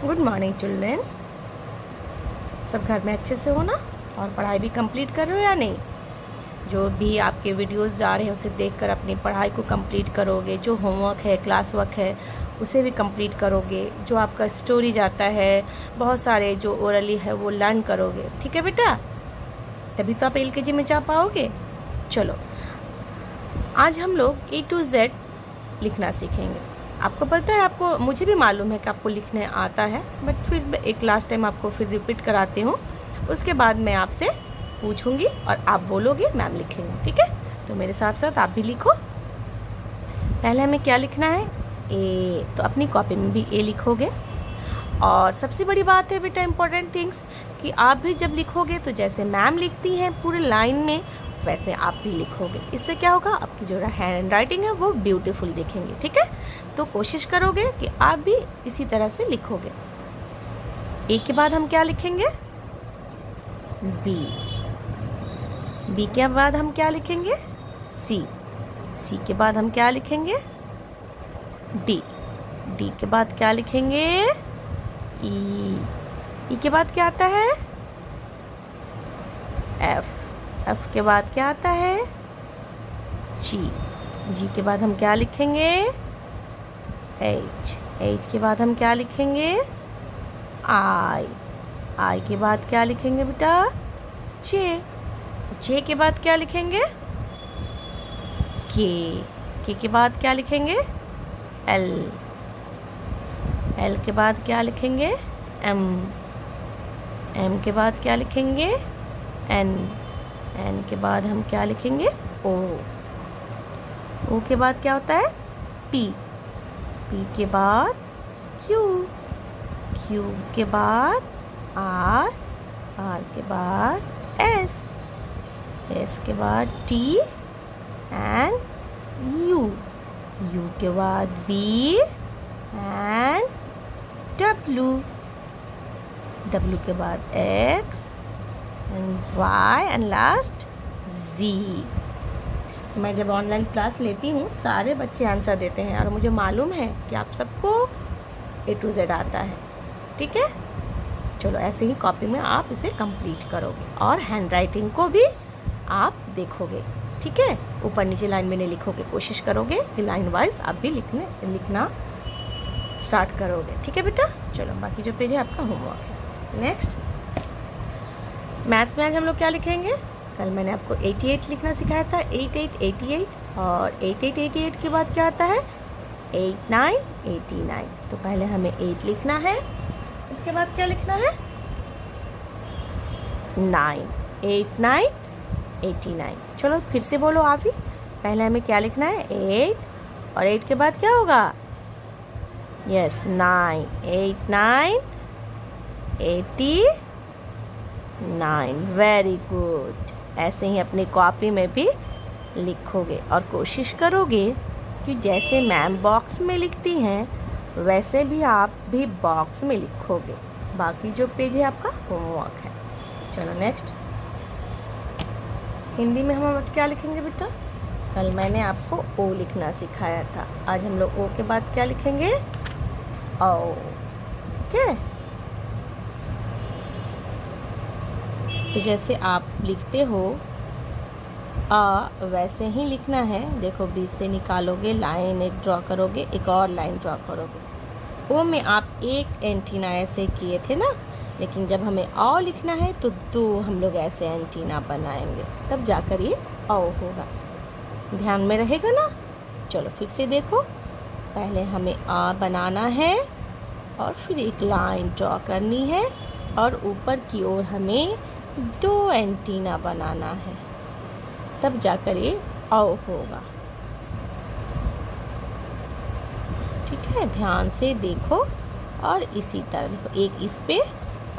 Good morning children. सब घर में अच्छे से हो ना, और पढ़ाई भी कंप्लीट कर रहे हो या नहीं? जो भी आपके वीडियोस जा रहे हैं उसे देखकर अपनी पढ़ाई को कंप्लीट करोगे। जो होमवर्क है, क्लास वर्क है, उसे भी कंप्लीट करोगे। जो आपका स्टोरी जाता है, बहुत सारे जो ओरली है वो लर्न करोगे। ठीक है बेटा, तभी तो आप LKG में जा पाओगे। चलो, आज हम लोग A to Z लिखना सीखेंगे। आपको पता है, आपको, मुझे भी मालूम है कि आपको लिखने आता है, बट फिर एक लास्ट टाइम आपको फिर रिपीट कराती हूँ। उसके बाद मैं आपसे पूछूंगी और आप बोलोगे, मैम लिखेंगे। ठीक है, तो मेरे साथ साथ आप भी लिखो। पहले हमें क्या लिखना है? ए। तो अपनी कॉपी में भी ए लिखोगे। और सबसे बड़ी बात है बेटा, इंपॉर्टेंट थिंग्स, कि आप भी जब लिखोगे तो जैसे मैम लिखती हैं पूरे लाइन में, वैसे आप भी लिखोगे। इससे क्या होगा, आपकी जो हैंड राइटिंग है वो ब्यूटीफुल दिखेंगी। ठीक है, तो कोशिश करोगे कि आप भी इसी तरह से लिखोगे। ए के बाद हम क्या लिखेंगे? बी। बी के बाद हम क्या लिखेंगे? सी। सी के बाद हम क्या लिखेंगे? डी। डी के बाद क्या लिखेंगे? ई। ई के बाद क्या आता है? एफ। एफ के बाद क्या आता है? जी। जी के बाद हम क्या लिखेंगे? एच। एच के बाद हम क्या लिखेंगे? आई। आई के बाद क्या लिखेंगे बेटा? जे। जे के बाद क्या लिखेंगे? के। के के बाद क्या लिखेंगे? एल। एल के बाद क्या लिखेंगे? एम। एम के बाद क्या लिखेंगे? एन। एन के बाद हम क्या लिखेंगे? ओ। ओ के बाद क्या होता है? पी। पी के बाद क्यू। क्यू के बाद आर। आर के बाद एस। एस के बाद टी एंड यू। यू के बाद वी एंड डब्ल्यू। डब्ल्यू के बाद X and Y and last Z. मैं जब ऑनलाइन क्लास लेती हूँ, सारे बच्चे आंसर देते हैं और मुझे मालूम है कि आप सबको A to Z आता है। ठीक है, चलो ऐसे ही कॉपी में आप इसे कंप्लीट करोगे और हैंड राइटिंग को भी आप देखोगे। ठीक है, ऊपर नीचे लाइन में नहीं लिखोगे, कोशिश करोगे कि लाइन वाइज आप भी लिखना स्टार्ट करोगे। ठीक है बेटा, चलो बाकी जो पेज है आपका होमवर्क है। नेक्स्ट, मैथ्स में आज हम लोग क्या लिखेंगे? कल मैंने आपको 88 लिखना सिखाया था, 8888, और 8888 के बाद क्या आता है? 8989। तो पहले हमें 8 लिखना है, उसके बाद क्या लिखना है? 9। 8989। चलो फिर से बोलो आप ही। पहले हमें क्या लिखना है? 8, और 8 के बाद क्या होगा? यस, 9। 8 9 89। Very good. ऐसे ही अपनी कॉपी में भी लिखोगे और कोशिश करोगे कि जैसे मैम बॉक्स में लिखती हैं वैसे भी आप भी बॉक्स में लिखोगे। बाकी जो पेज है आपका होमवर्क है। चलो नेक्स्ट, हिंदी में हम आज क्या लिखेंगे बेटा? कल मैंने आपको ओ लिखना सिखाया था, आज हम लोग ओ के बाद क्या लिखेंगे? ओ। ठीक है, तो जैसे आप लिखते हो वैसे ही लिखना है। देखो, बीच से निकालोगे, लाइन एक ड्रॉ करोगे, एक और लाइन ड्रॉ करोगे। ओ में आप एक एंटीना ऐसे किए थे ना, लेकिन जब हमें औ लिखना है तो 2 हम लोग ऐसे एंटीना बनाएंगे, तब जाकर ये औ होगा। ध्यान में रहेगा ना? चलो फिर से देखो, पहले हमें आ बनाना है और फिर एक लाइन ड्रॉ करनी है, और ऊपर की ओर हमें 2 एंटीना बनाना है, तब जाकर ये औ होगा। ठीक है, ध्यान से देखो और इसी तरह लिखो, एक इस पे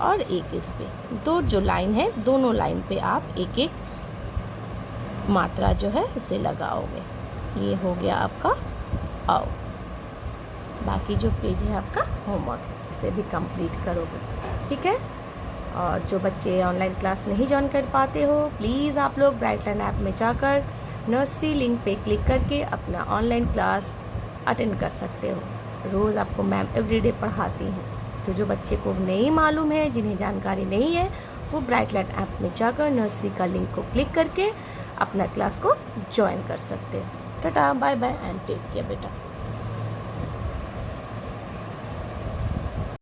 और एक इस पे। 2 जो लाइन है, दोनों लाइन पे आप एक एक मात्रा जो है उसे लगाओगे। ये हो गया आपका औ। बाकी जो पेज है आपका होमवर्क है, इसे भी कंप्लीट करोगे। ठीक है, और जो बच्चे ऑनलाइन क्लास नहीं ज्वाइन कर पाते हो, प्लीज़ आप लोग ब्राइटलाइन ऐप में जाकर नर्सरी लिंक पे क्लिक करके अपना ऑनलाइन क्लास अटेंड कर सकते हो। रोज़ आपको मैम एवरीडे पढ़ाती हैं। तो जो बच्चे को नहीं मालूम है, जिन्हें जानकारी नहीं है, वो ब्राइटलाइट ऐप में जाकर नर्सरी का लिंक को क्लिक करके अपना क्लास को ज्वाइन कर सकते हैं। Tata, bye bye and take care बेटा।